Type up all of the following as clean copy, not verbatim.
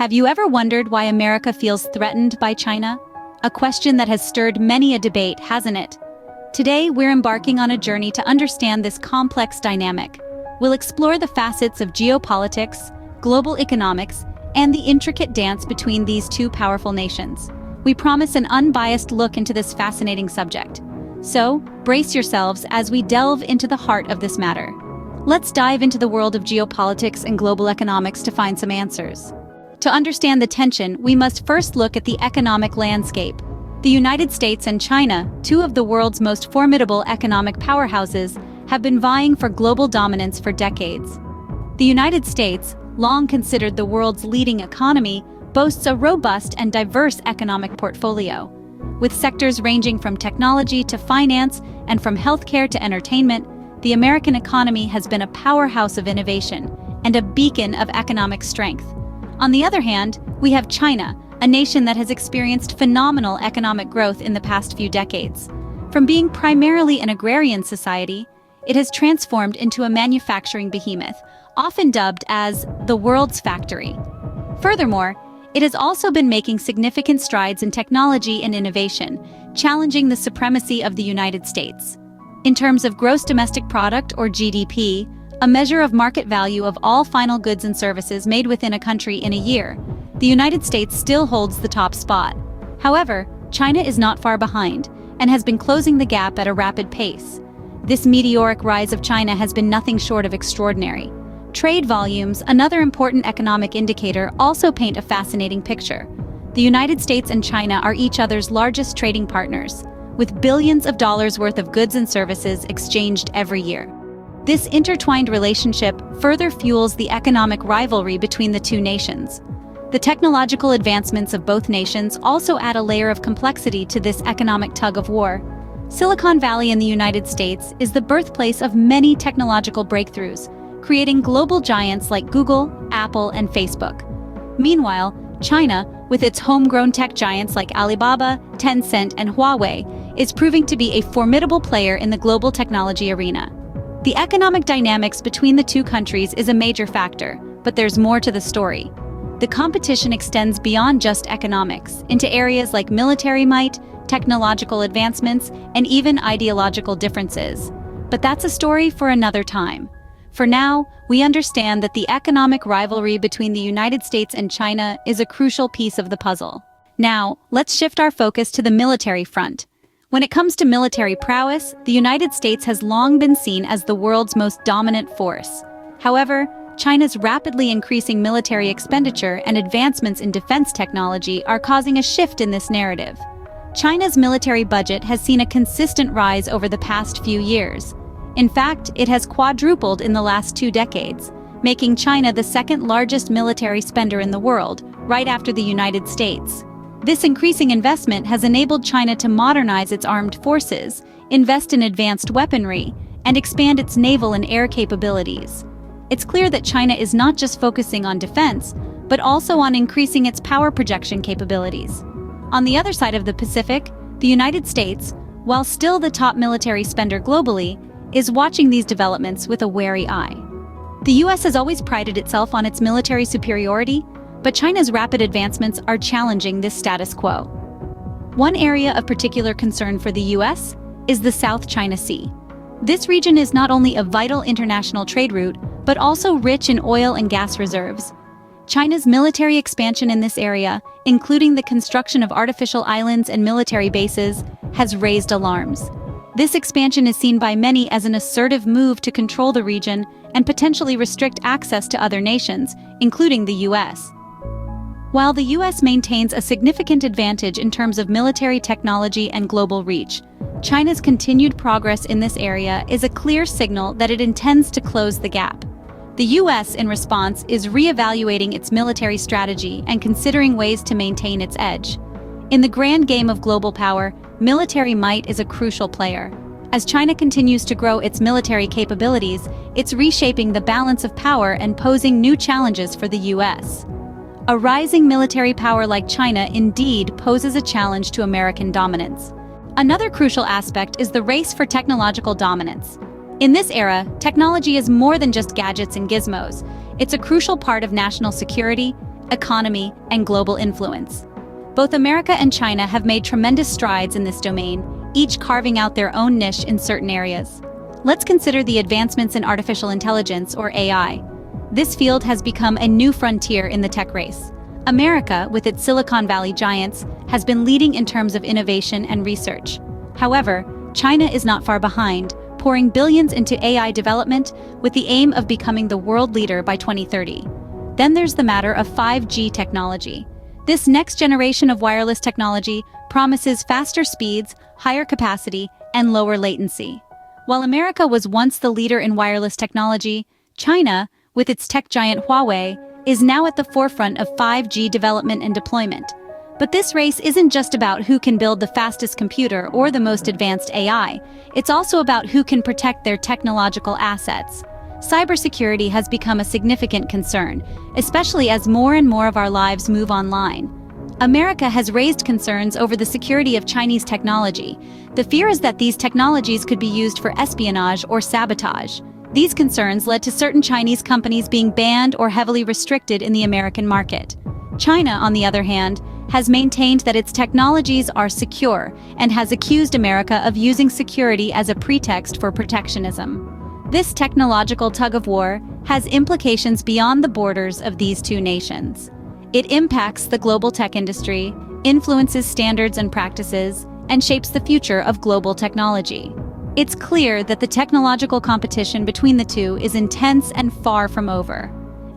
Have you ever wondered why America feels threatened by China? A question that has stirred many a debate, hasn't it? Today, we're embarking on a journey to understand this complex dynamic. We'll explore the facets of geopolitics, global economics, and the intricate dance between these two powerful nations. We promise an unbiased look into this fascinating subject. So, brace yourselves as we delve into the heart of this matter. Let's dive into the world of geopolitics and global economics to find some answers. To understand the tension, we must first look at the economic landscape. The United States and China, two of the world's most formidable economic powerhouses, have been vying for global dominance for decades. The United States, long considered the world's leading economy, boasts a robust and diverse economic portfolio. With sectors ranging from technology to finance and from healthcare to entertainment, the American economy has been a powerhouse of innovation and a beacon of economic strength. On the other hand, we have China, a nation that has experienced phenomenal economic growth in the past few decades. From being primarily an agrarian society, it has transformed into a manufacturing behemoth, often dubbed as the world's factory. Furthermore, it has also been making significant strides in technology and innovation, challenging the supremacy of the United States. In terms of gross domestic product, or GDP, a measure of market value of all final goods and services made within a country in a year, the United States still holds the top spot. However, China is not far behind and has been closing the gap at a rapid pace. This meteoric rise of China has been nothing short of extraordinary. Trade volumes, another important economic indicator, also paint a fascinating picture. The United States and China are each other's largest trading partners, with billions of dollars worth of goods and services exchanged every year. This intertwined relationship further fuels the economic rivalry between the two nations. The technological advancements of both nations also add a layer of complexity to this economic tug-of-war. Silicon Valley in the United States is the birthplace of many technological breakthroughs, creating global giants like Google, Apple, and Facebook. Meanwhile, China, with its homegrown tech giants like Alibaba, Tencent, and Huawei, is proving to be a formidable player in the global technology arena. The economic dynamics between the two countries is a major factor, but there's more to the story. The competition extends beyond just economics into areas like military might, technological advancements, and even ideological differences. But that's a story for another time. For now, we understand that the economic rivalry between the United States and China is a crucial piece of the puzzle. Now, let's shift our focus to the military front. When it comes to military prowess, the United States has long been seen as the world's most dominant force. However, China's rapidly increasing military expenditure and advancements in defense technology are causing a shift in this narrative. China's military budget has seen a consistent rise over the past few years. In fact, it has quadrupled in the last 2 decades, making China the second largest military spender in the world, right after the United States. This increasing investment has enabled China to modernize its armed forces, invest in advanced weaponry, and expand its naval and air capabilities. It's clear that China is not just focusing on defense, but also on increasing its power projection capabilities. On the other side of the Pacific, the United States, while still the top military spender globally, is watching these developments with a wary eye. The US has always prided itself on its military superiority, but China's rapid advancements are challenging this status quo. One area of particular concern for the US is the South China Sea. This region is not only a vital international trade route, but also rich in oil and gas reserves. China's military expansion in this area, including the construction of artificial islands and military bases, has raised alarms. This expansion is seen by many as an assertive move to control the region and potentially restrict access to other nations, including the US. While the US maintains a significant advantage in terms of military technology and global reach, China's continued progress in this area is a clear signal that it intends to close the gap. The US, in response, is re-evaluating its military strategy and considering ways to maintain its edge. In the grand game of global power, military might is a crucial player. As China continues to grow its military capabilities, it's reshaping the balance of power and posing new challenges for the US. A rising military power like China indeed poses a challenge to American dominance. Another crucial aspect is the race for technological dominance. In this era, technology is more than just gadgets and gizmos. It's a crucial part of national security, economy, and global influence. Both America and China have made tremendous strides in this domain, each carving out their own niche in certain areas. Let's consider the advancements in artificial intelligence, or AI. This field has become a new frontier in the tech race. America, with its Silicon Valley giants, has been leading in terms of innovation and research. However, China is not far behind, pouring billions into AI development with the aim of becoming the world leader by 2030. Then there's the matter of 5G technology. This next generation of wireless technology promises faster speeds, higher capacity, and lower latency. While America was once the leader in wireless technology, China, with its tech giant Huawei, is now at the forefront of 5G development and deployment. But this race isn't just about who can build the fastest computer or the most advanced AI. It's also about who can protect their technological assets. Cybersecurity has become a significant concern, especially as more and more of our lives move online. America has raised concerns over the security of Chinese technology. The fear is that these technologies could be used for espionage or sabotage. These concerns led to certain Chinese companies being banned or heavily restricted in the American market. China, on the other hand, has maintained that its technologies are secure and has accused America of using security as a pretext for protectionism. This technological tug-of-war has implications beyond the borders of these two nations. It impacts the global tech industry, influences standards and practices, and shapes the future of global technology. It's clear that the technological competition between the two is intense and far from over.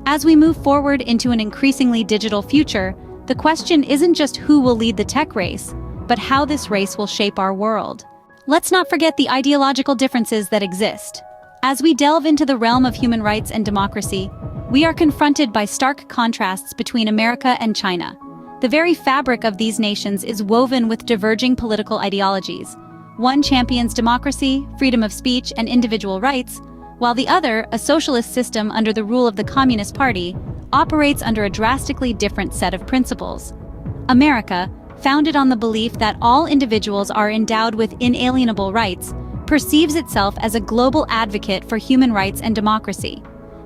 As we move forward into an increasingly digital future, the question isn't just who will lead the tech race, but how this race will shape our world. Let's not forget the ideological differences that exist. As we delve into the realm of human rights and democracy, we are confronted by stark contrasts between America and China. The very fabric of these nations is woven with diverging political ideologies. One champions democracy, freedom of speech, and individual rights, while the other, a socialist system under the rule of the Communist Party, operates under a drastically different set of principles. America, founded on the belief that all individuals are endowed with inalienable rights, perceives itself as a global advocate for human rights and democracy.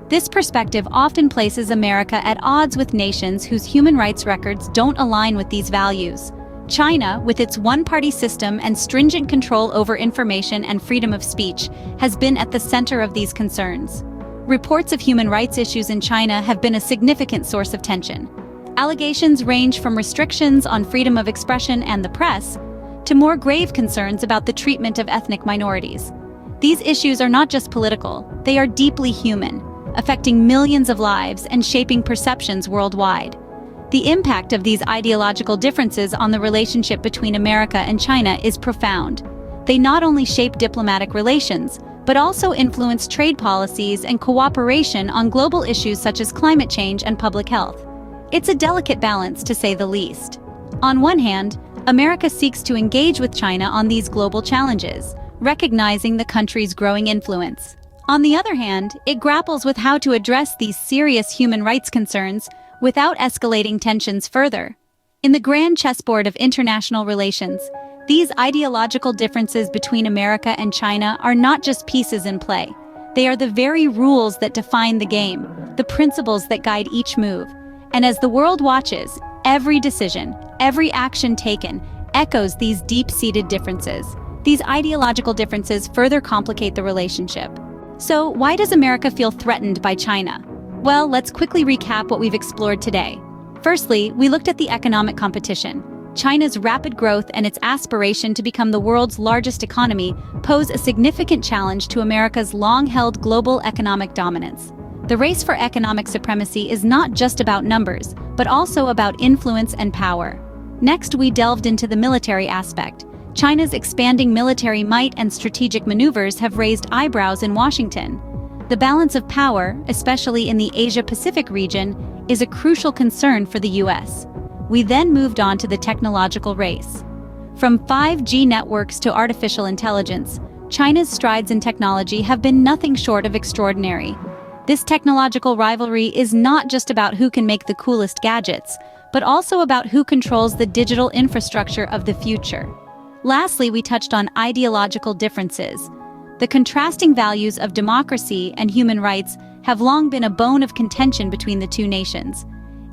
This perspective often places America at odds with nations whose human rights records don't align with these values. China, with its one-party system and stringent control over information and freedom of speech, has been at the center of these concerns. Reports of human rights issues in China have been a significant source of tension. Allegations range from restrictions on freedom of expression and the press, to more grave concerns about the treatment of ethnic minorities. These issues are not just political, they are deeply human, affecting millions of lives and shaping perceptions worldwide. The impact of these ideological differences on the relationship between America and China is profound. They not only shape diplomatic relations, but also influence trade policies and cooperation on global issues such as climate change and public health. It's a delicate balance, to say the least. On one hand, America seeks to engage with China on these global challenges, recognizing the country's growing influence. On the other hand, it grapples with how to address these serious human rights concerns without escalating tensions further. In the grand chessboard of international relations, these ideological differences between America and China are not just pieces in play. They are the very rules that define the game, the principles that guide each move. And as the world watches, every decision, every action taken, echoes these deep-seated differences. These ideological differences further complicate the relationship. So, why does America feel threatened by China? Well, let's quickly recap what we've explored today. Firstly, we looked at the economic competition. China's rapid growth and its aspiration to become the world's largest economy pose a significant challenge to America's long-held global economic dominance. The race for economic supremacy is not just about numbers, but also about influence and power. Next, we delved into the military aspect. China's expanding military might and strategic maneuvers have raised eyebrows in Washington. The balance of power, especially in the Asia-Pacific region, is a crucial concern for the U.S. We then moved on to the technological race. From 5G networks to artificial intelligence, China's strides in technology have been nothing short of extraordinary. This technological rivalry is not just about who can make the coolest gadgets, but also about who controls the digital infrastructure of the future. Lastly, we touched on ideological differences. The contrasting values of democracy and human rights have long been a bone of contention between the two nations.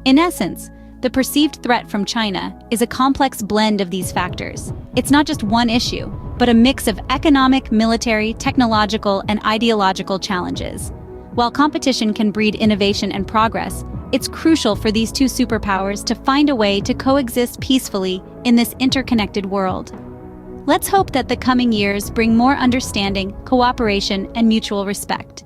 In essence, the perceived threat from China is a complex blend of these factors. It's not just one issue, but a mix of economic, military, technological, and ideological challenges. While competition can breed innovation and progress, it's crucial for these two superpowers to find a way to coexist peacefully in this interconnected world. Let's hope that the coming years bring more understanding, cooperation, and mutual respect.